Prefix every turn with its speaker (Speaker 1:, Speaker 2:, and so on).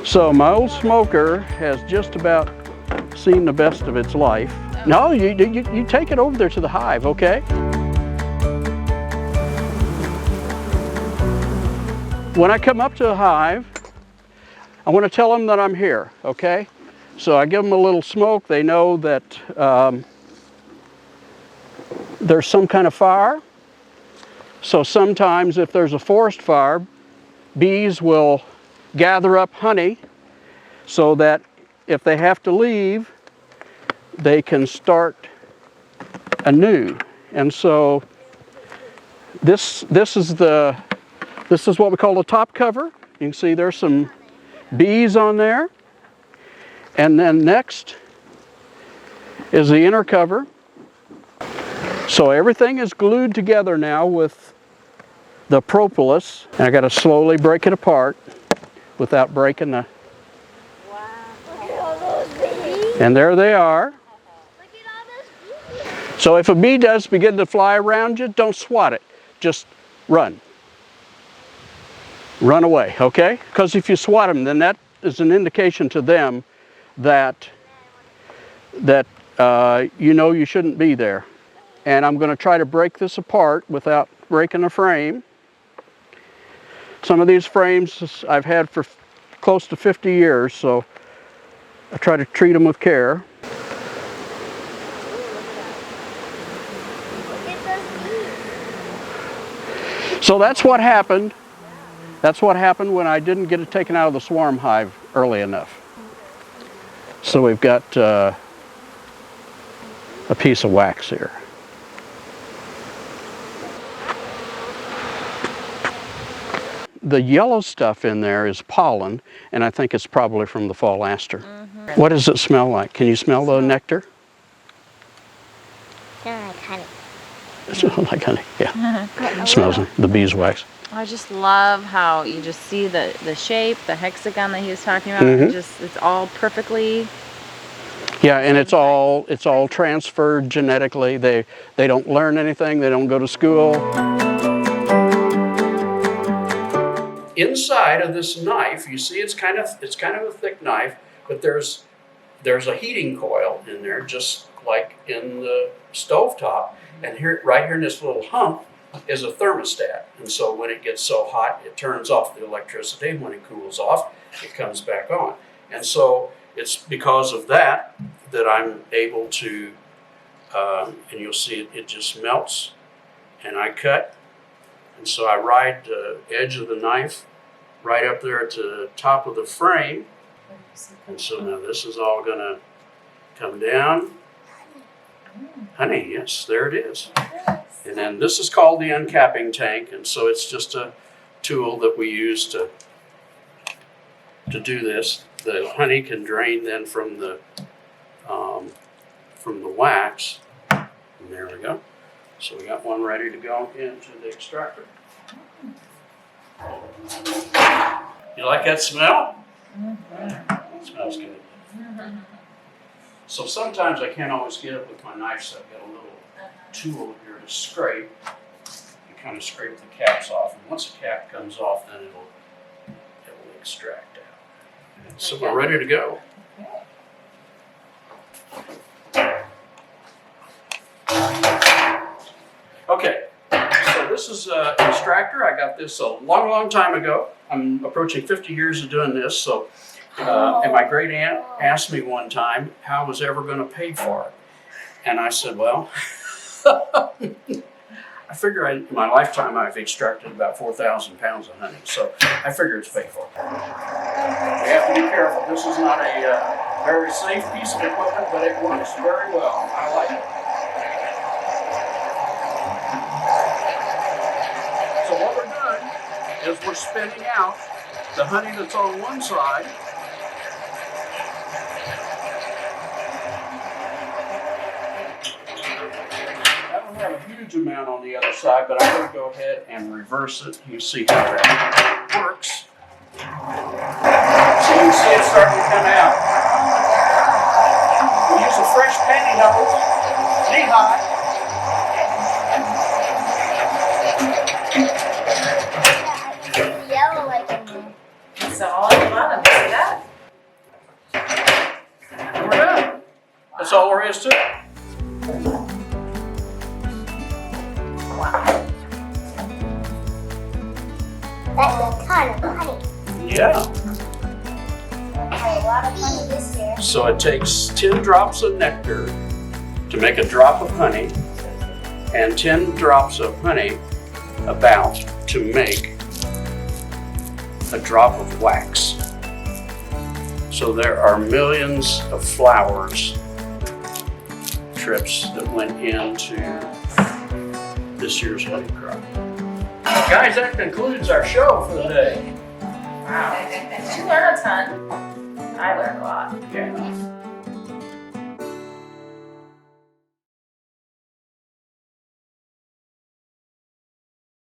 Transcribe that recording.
Speaker 1: So my old smoker has just about seen the best of its life. No, you take it over there to the hive, okay? When I come up to the hive, I want to tell them that I'm here, okay? So I give them a little smoke. They know that there's some kind of fire. So sometimes if there's a forest fire, bees will gather up honey so that if they have to leave, they can start anew. And so this is what we call the top cover. You can see there's some bees on there. And then next is the inner cover. So everything is glued together now with the propolis. And I got to slowly break it apart without breaking the...
Speaker 2: Wow. Look at all those bees.
Speaker 1: And there they are.
Speaker 2: Look at all those bees.
Speaker 1: So if a bee does begin to fly around you, don't swat it. Just run. Run away, okay? Because if you swat them, then that is an indication to them that you know you shouldn't be there. And I'm going to try to break this apart without breaking a frame. Some of these frames I've had for close to 50 years, so I try to treat them with care. So that's what happened. That's what happened when I didn't get it taken out of the swarm hive early enough. So we've got a piece of wax here. The yellow stuff in there is pollen, and I think it's probably from the fall aster. Mm-hmm. What does it smell like? Can you smell the nectar?
Speaker 2: Smell like honey.
Speaker 1: It smells like honey, yeah. It smells like the beeswax.
Speaker 3: I just love how you just see the shape, the hexagon that he was talking about.
Speaker 1: Mm-hmm.
Speaker 3: It's all perfectly.
Speaker 1: Yeah, and it's all transferred genetically. They don't learn anything. They don't go to school. Inside of this knife, you see it's kind of a thick knife, but there's a heating coil in there, just like in the stovetop. And here, right here in this little hump, is a thermostat. And so when it gets so hot, it turns off the electricity. When it cools off, it comes back on. And so it's because of that I'm able to, and you'll see it just melts, and I cut. And so I ride the edge of the knife right up there at the top of the frame. And so now this is all gonna come down. Honey, yes, there it is. And then this is called the uncapping tank, and so it's just a tool that we use to do this. The honey can drain then from the wax. And there we go. So we got one ready to go into the extractor. You like that smell? It smells good. So sometimes I can't always get it with my knife, so I've got a little tool here to scrape. You kind of scrape the caps off, and once the cap comes off, then it'll extract out. So we're ready to go. Okay, so this is an extractor. I got this a long time ago. I'm approaching 50 years of doing this. So, and my great aunt asked me one time how I was ever going to pay for it. And I said, well, I figure in my lifetime I've extracted about 4,000 pounds of honey. So I figure it's paid for. We have to be careful. This is not a very safe piece of equipment, but it works very well. I like it. So what we're doing is we're spinning out the honey that's on one side. I don't have a huge amount on the other side, but I'm going to go ahead and reverse it. You see how that works. So you can see it starting to come out. We use a fresh pantyhose, knee-high.
Speaker 2: Yellow like in
Speaker 3: So all at the bottom, see that?
Speaker 1: all there is to it.
Speaker 2: That's a ton of honey.
Speaker 1: Yeah.
Speaker 2: A lot of honey this year.
Speaker 1: So it takes 10 drops of nectar to make a drop of honey, and 10 drops of honey about to make a drop of wax. So there are millions of flowers trips that went into this year's honey crop. Guys, that concludes our show for the day.
Speaker 3: Wow. Did you learn a ton? I learned a lot.
Speaker 1: Yeah.